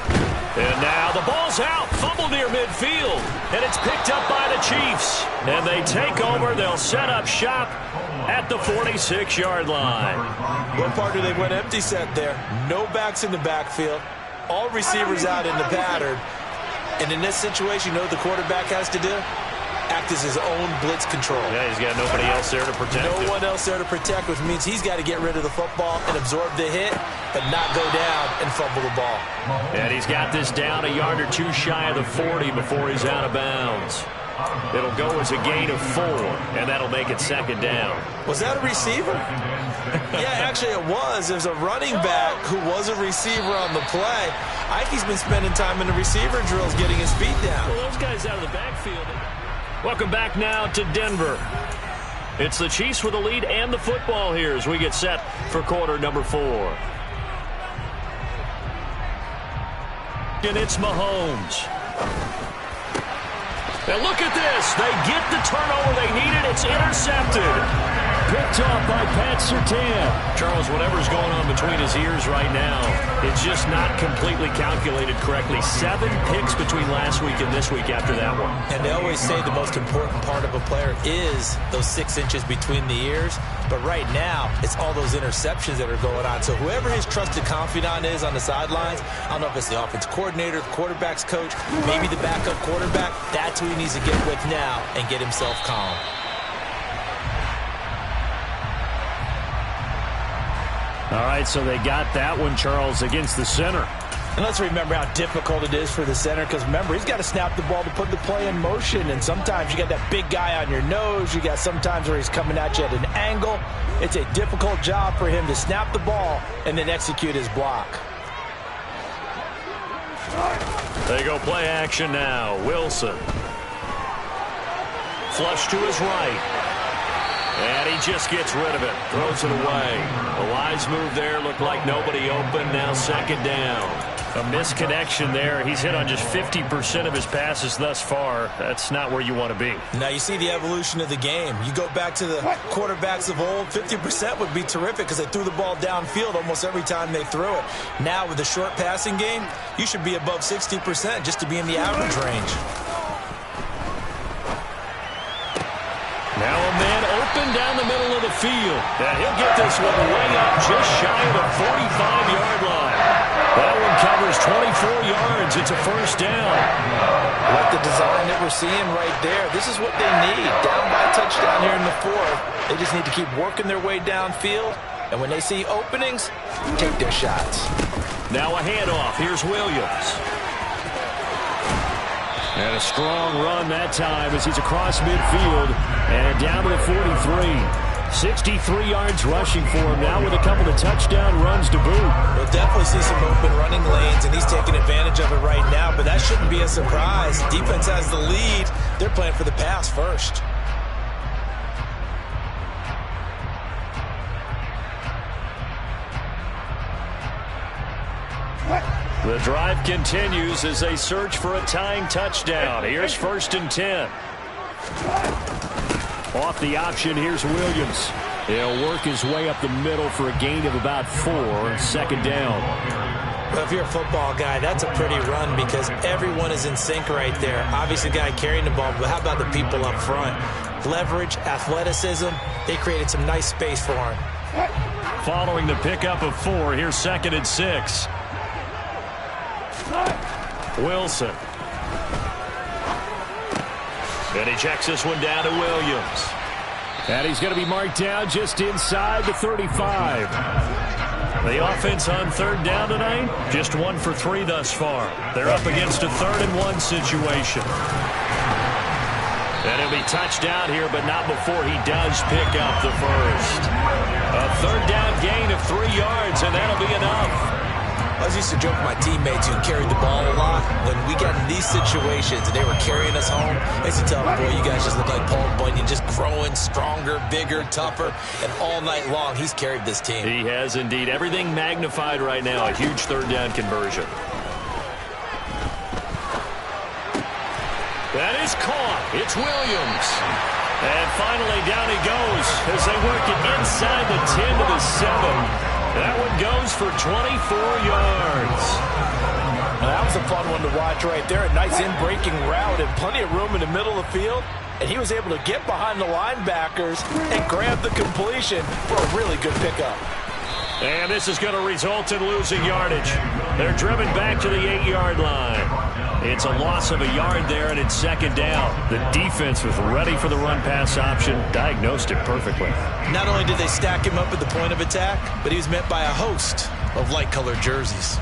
Speaker 5: And now the ball's out. Fumble near midfield. And it's picked up by the Chiefs. And they take over. They'll set up shop at the 46-yard line.
Speaker 6: Well, partner, they went empty set there. No backs in the backfield. All receivers out in the pattern. And in this situation, you know what the quarterback has to do? Act as his own blitz control.
Speaker 5: Yeah, he's got nobody else there to protect him.
Speaker 6: No one else there to protect, which means he's got to get rid of the football and absorb the hit, but not go down and fumble the ball.
Speaker 5: And he's got this down a yard or two shy of the 40 before he's out of bounds. It'll go as a gain of 4, and that'll make it 2nd down.
Speaker 6: Was that a receiver? Yeah, actually it was. There's a running back who was a receiver on the play. Ike's been spending time in the receiver drills getting his feet down.
Speaker 5: Well, those guys out of the backfield. Welcome back now to Denver. It's the Chiefs with the lead and the football here as we get set for quarter number 4. And it's Mahomes. And look at this. They get the turnover they needed. It's intercepted. Picked off by Pat Surtain. Charles, whatever's going on between his ears right now, it's just not completely calculated correctly. 7 picks between last week and this week after that one.
Speaker 6: And they always say the most important part of a player is those 6 inches between the ears. But right now, it's all those interceptions that are going on. So whoever his trusted confidant is on the sidelines, I don't know if it's the offense coordinator, the quarterback's coach, maybe the backup quarterback, that's who he needs to get with now and get himself calm.
Speaker 5: All right, so they got that one, Charles, against the center.
Speaker 6: And let's remember how difficult it is for the center, because remember, he's got to snap the ball to put the play in motion, and sometimes you got that big guy on your nose. You got sometimes where he's coming at you at an angle. It's a difficult job for him to snap the ball and then execute his block.
Speaker 5: They go play action now. Wilson. Flush to his right. And he just gets rid of it. Throws it away. A wise move there. Looked like nobody open. Now second down. A misconnection there. He's hit on just 50% of his passes thus far. That's not where you want to be.
Speaker 6: Now you see the evolution of the game. You go back to the quarterbacks of old, 50% would be terrific because they threw the ball downfield almost every time they threw it. Now with the short passing game, you should be above 60% just to be in the average range.
Speaker 5: Now a man open down the middle of the field. And he'll get this one way up just shy of the 45-yard line. That one covers 24 yards. It's a first down.
Speaker 6: Like the design that we're seeing right there, this is what they need. Down by a touchdown here in the fourth. They just need to keep working their way downfield. And when they see openings, take their shots.
Speaker 5: Now a handoff. Here's Williams. And a strong run that time as he's across midfield and down to the 43. 63 yards rushing for him now with a couple of touchdown runs to boot.
Speaker 6: We'll definitely see some open running lanes, and he's taking advantage of it right now, but that shouldn't be a surprise. Defense has the lead. They're playing for the pass first.
Speaker 5: The drive continues as they search for a tying touchdown. Here's 1st and 10. Off the option, here's Williams. He'll work his way up the middle for a gain of about 4. Second down.
Speaker 6: Well, if you're a football guy, that's a pretty run because everyone is in sync right there. Obviously, the guy carrying the ball, but how about the people up front? Leverage, athleticism, they created some nice space for him.
Speaker 5: Following the pickup of 4, here's 2nd and 6. Wilson. And he checks this one down to Williams. And he's going to be marked down just inside the 35. The offense on 3rd down tonight, just 1 for 3 thus far. They're up against a 3rd and 1 situation. And he'll be touched down here, but not before he does pick up the first. A 3rd down gain of 3 yards, and that'll be enough.
Speaker 6: I used to joke with my teammates who carried the ball a lot. When we got in these situations and they were carrying us home, I used to tell them, boy, you guys just look like Paul Bunyan, just growing stronger, bigger, tougher, and all night long he's carried this team.
Speaker 5: He has indeed. Everything magnified right now. A huge 3rd down conversion. That is caught. It's Williams. And finally down he goes as they work it inside the 10 to the 7. That one goes for 24 yards.
Speaker 6: Now, that was a fun one to watch right there. A nice in-breaking route and plenty of room in the middle of the field. And he was able to get behind the linebackers and grab the completion for a really good pickup.
Speaker 5: And this is going to result in losing yardage. They're driven back to the 8-yard line. It's a loss of a yard there, and it's 2nd down. The defense was ready for the run-pass option, diagnosed it perfectly.
Speaker 6: Not only did they stack him up at the point of attack, but he was met by a host of light-colored jerseys.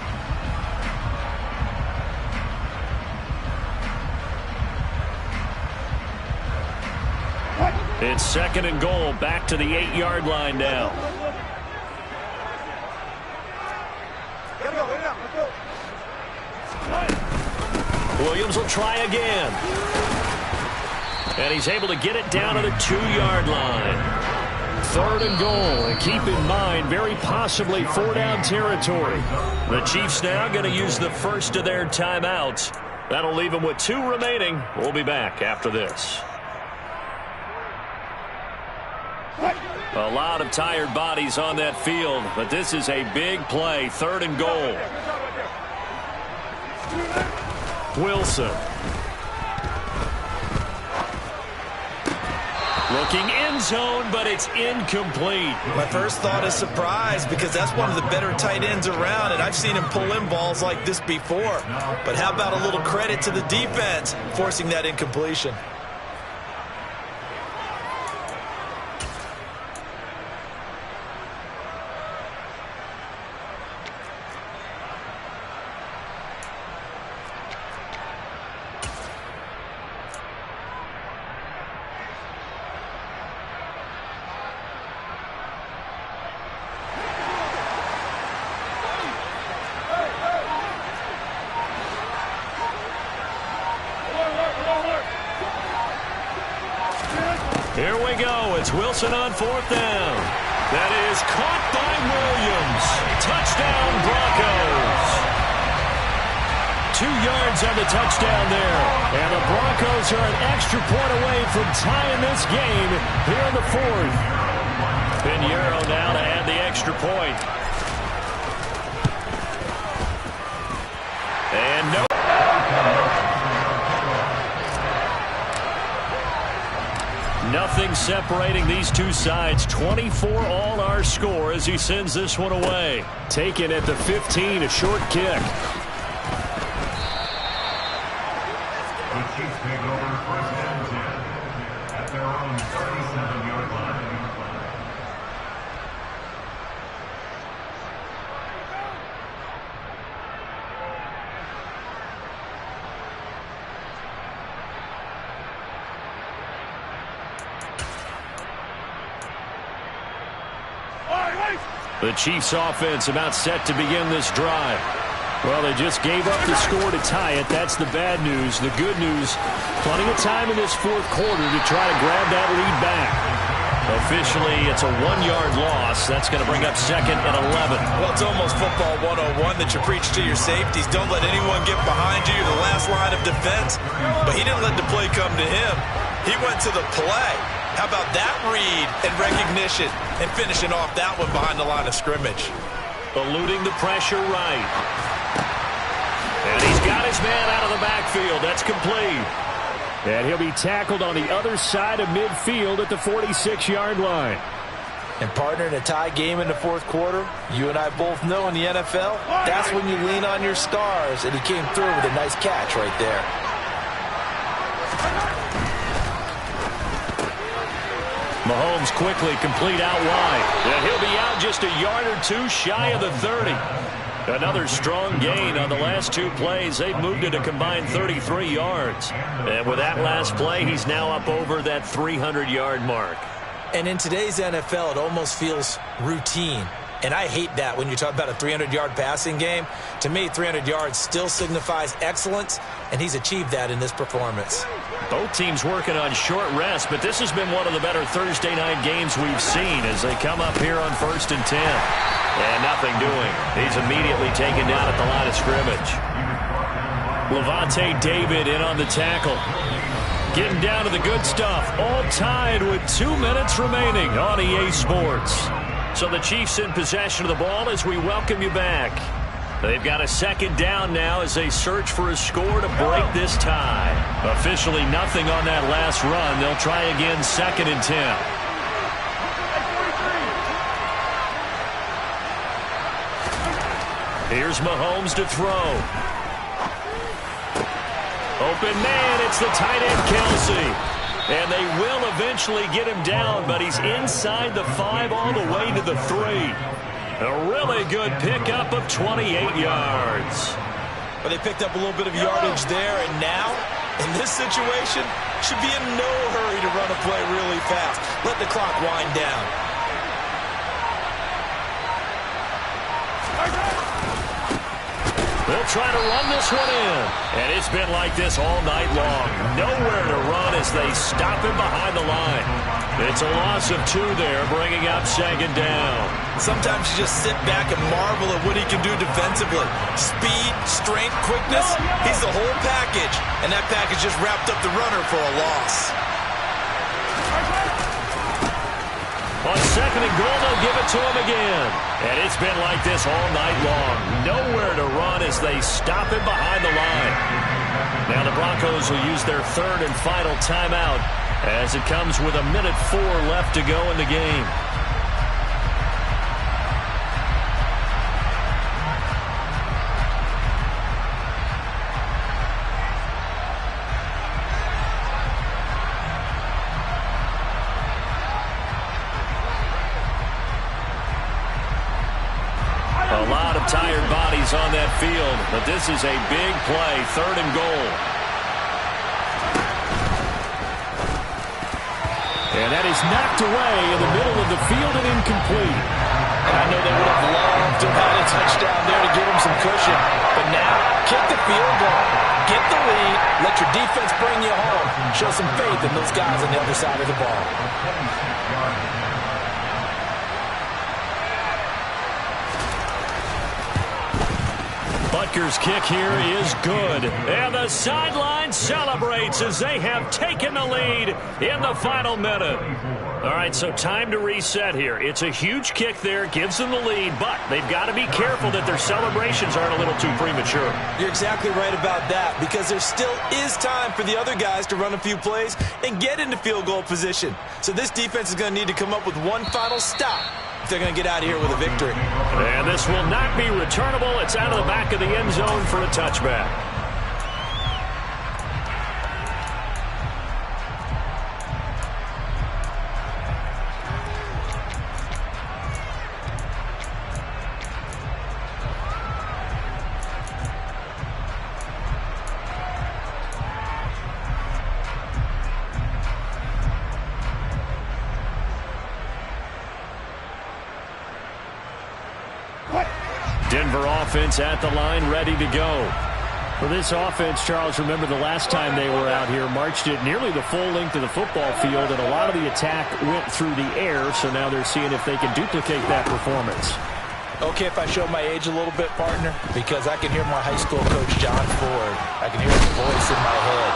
Speaker 5: It's 2nd and goal, back to the 8-yard line now. Williams will try again. And he's able to get it down to the 2-yard line. 3rd and goal. And keep in mind, very possibly 4-down territory. The Chiefs now going to use the first of their timeouts. That'll leave them with 2 remaining. We'll be back after this. A lot of tired bodies on that field, but this is a big play. 3rd and goal. Wilson. Looking end zone, but it's incomplete.
Speaker 6: My first thought is surprise because that's one of the better tight ends around, and I've seen him pull in balls like this before. But how about a little credit to the defense forcing that incompletion?
Speaker 5: Here we go. It's Wilson on 4th down. That is caught by Williams. Touchdown, Broncos. 2 yards on the touchdown there. And the Broncos are an extra point away from tying this game here in the 4th. Pinheiro now to add the extra point. And no. Nothing separating these two sides. 24 all our score as he sends this one away. Taken at the 15, a short kick.
Speaker 7: The Chiefs take over 1st and 10 at their own 37-yard line.
Speaker 5: The Chiefs offense about set to begin this drive. Well, they just gave up the score to tie it. That's the bad news. The good news, plenty of time in this 4th quarter to try to grab that lead back. Officially, it's a 1-yard loss. That's going to bring up 2nd and 11.
Speaker 6: Well, it's almost football 101 that you preach to your safeties. Don't let anyone get behind you. You're the last line of defense. But he didn't let the play come to him. He went to the play. How about that read and recognition and finishing off that one behind the line of scrimmage?
Speaker 5: Eluding the pressure right. And he's got his man out of the backfield. That's complete. And he'll be tackled on the other side of midfield at the 46-yard line.
Speaker 6: And partner, in a tie game in the 4th quarter, you and I both know in the NFL, that's when you lean on your stars. And he came through with a nice catch right there.
Speaker 5: Mahomes quickly complete out wide. And he'll be out just a yard or two shy of the 30. Another strong gain on the last 2 plays. They've moved it a combined 33 yards. And with that last play, he's now up over that 300-yard mark.
Speaker 6: And in today's NFL, it almost feels routine. And I hate that when you talk about a 300-yard passing game. To me, 300 yards still signifies excellence, and he's achieved that in this performance.
Speaker 5: Both teams working on short rest, but this has been one of the better Thursday night games we've seen as they come up here on 1st and 10. And nothing doing. He's immediately taken down at the line of scrimmage. Levante David in on the tackle. Getting down to the good stuff. All tied with 2 minutes remaining on EA Sports. So the Chiefs in possession of the ball as we welcome you back. They've got a 2nd down now as they search for a score to break this tie. Officially nothing on that last run. They'll try again 2nd and 10. Here's Mahomes to throw. Open man, it's the tight end Kelsey. And they will eventually get him down, but he's inside the 5 all the way to the 3. A really good pickup of 28 yards.
Speaker 6: But they picked up a little bit of yardage there, and now, in this situation, should be in no hurry to run a play really fast. Let the clock wind down.
Speaker 5: They'll try to run this one in. And it's been like this all night long. Nowhere to run as they stop him behind the line. It's a loss of 2 there, bringing up 2nd down. Sometimes you just sit back and marvel at what he can do defensively. Speed, strength, quickness, he's the whole package. And that package just wrapped up the runner for a loss. On 2nd and goal, they'll give it to him again. And it's been like this all night long. Nowhere to run as they stop him behind the line. Now the Broncos will use their 3rd and final timeout as it comes with 1:04 left to go in the game. A lot of tired bodies on that field, but this is a big play, 3rd and goal. And that is knocked away in the middle of the field and incomplete.
Speaker 6: And I know they would have loved to have had a touchdown there to give him some cushion. But now, kick the field goal. Get the lead, let your defense bring you home. Show some faith in those guys on the other side of the ball.
Speaker 5: Butker's kick here is good. And the sideline celebrates as they have taken the lead in the final minute. All right, so time to reset here. It's a huge kick there, gives them the lead, but they've got to be careful that their celebrations aren't a little too premature.
Speaker 6: You're exactly right about that, because there still is time for the other guys to run a few plays and get into field goal position. So this defense is going to need to come up with one final stop if they're going to get out of here with a victory.
Speaker 5: And this will not be returnable. It's out of the back of the end zone for a touchback. Denver offense at the line, ready to go. For this offense, Charles, remember the last time they were out here, marched it nearly the full length of the football field, and a lot of the attack went through the air, so now they're seeing if they can duplicate that performance.
Speaker 6: Okay, if I show my age a little bit, partner, because I can hear my high school coach, John Ford. I can hear his voice in my head.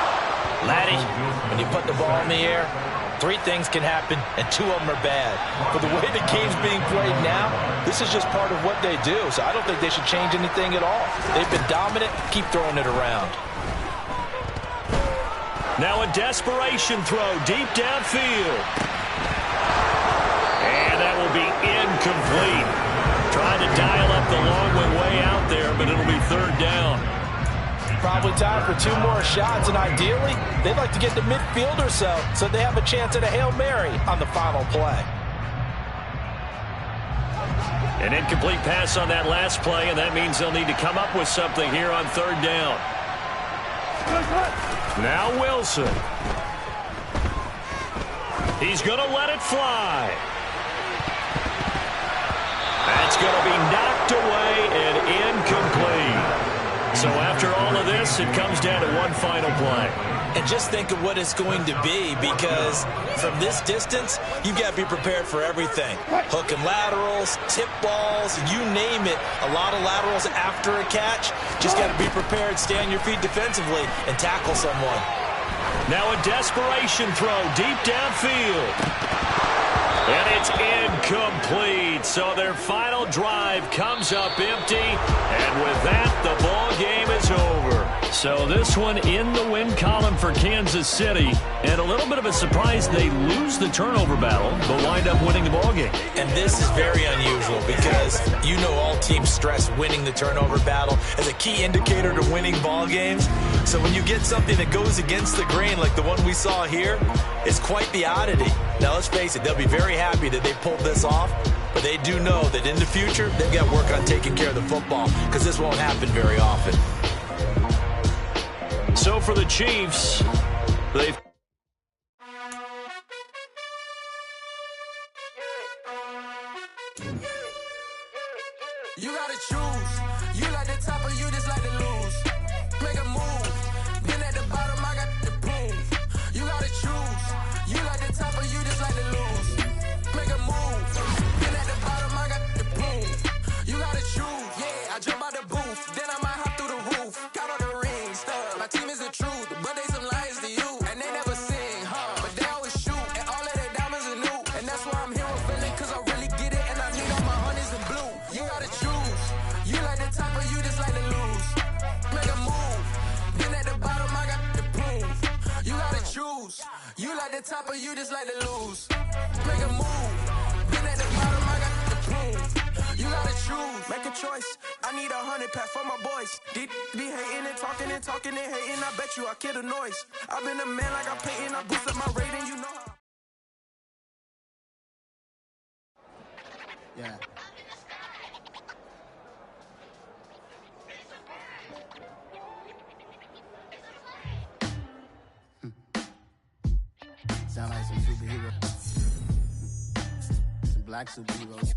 Speaker 6: Laddie, when you put the ball in the air, 3 things can happen, and 2 of them are bad. But the way the game's being played now, this is just part of what they do, so I don't think they should change anything at all. They've been dominant. Keep throwing it around.
Speaker 5: Now a desperation throw deep downfield. And that will be incomplete. Trying to dial up the long way out there, but it'll be 3rd down.
Speaker 6: Probably time for 2 more shots, and ideally, they'd like to get to midfield or so they have a chance at a Hail Mary on the final play.
Speaker 5: An incomplete pass on that last play, and that means they'll need to come up with something here on 3rd down. Now Wilson. He's going to let it fly. That's going to be knocked away and incomplete. So after all of this, it comes down to one final play.
Speaker 6: And just think of what it's going to be, because from this distance, you've got to be prepared for everything. Hook and laterals, tip balls, you name it. A lot of laterals after a catch. Just got to be prepared, stay on your feet defensively, and tackle someone.
Speaker 5: Now a desperation throw deep downfield. And it's incomplete. So their final drive comes up empty. And with that, the ball game is over. So this one in the win column for Kansas City. And a little bit of a surprise, they lose the turnover battle, but wind up winning the ball game.
Speaker 6: And this is very unusual because you know all teams stress winning the turnover battle as a key indicator to winning ball games. So when you get something that goes against the grain like the one we saw here, it's quite the oddity. Now let's face it, they'll be very happy that they pulled this off, but they do know that in the future, they've got work on taking care of the football because this won't happen very often.
Speaker 5: So for the Chiefs, they've...
Speaker 1: You gotta choose. You like the top or you just like to lose. Make a move. Then at the bottom, I got the proof. You gotta choose. You like the top or you just like to lose. Make a move. Then at the bottom, I got the proof. You gotta choose. Yeah, I jump out the booth. Then I might hop through the roof. Got all the rings, stuff. My team is the truth, but they some liars to you. And they never sing, but they always shoot. And all of their diamonds are new. And that's why I'm here with feeling, cause I really get it. And I need all my honeys in blue. You gotta choose. You like the top or you just like to lose. Make a move. Then at the bottom, I got the proof. You gotta choose. You like the top or you just like to lose. Make a move. Then at the bottom, I got the proof. You gotta choose. Make a choice. I need 100 pack for my boys. Be hating and talking and talking and hating. I bet you I kill the noise. I've been a man like I'm painting. I boosted my rating, you know how.
Speaker 8: Yeah. Sound like some superheroes. Some black superheroes.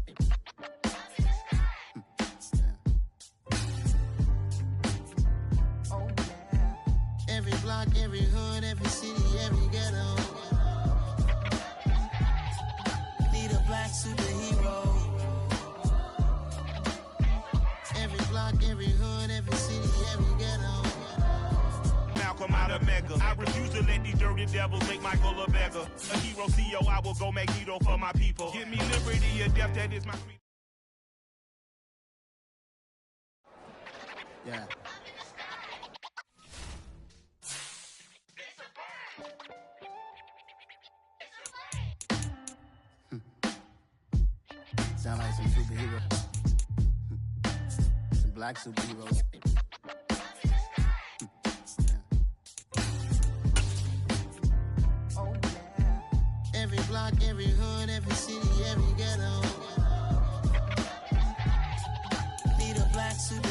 Speaker 8: block, every hood, every city, every ghetto. Need a black superhero. Every block, every hood, every city, every ghetto.
Speaker 9: Malcolm out of Mecca. I refuse to let these dirty devils make Michael a beggar. A hero CEO, I will go Magneto for my people. Give me liberty or death, that is my creed.
Speaker 8: Yeah. Sound like some superheroes. Some black superheroes. Oh, yeah. Every block, every hood, every city, every ghetto. Need a black superhero.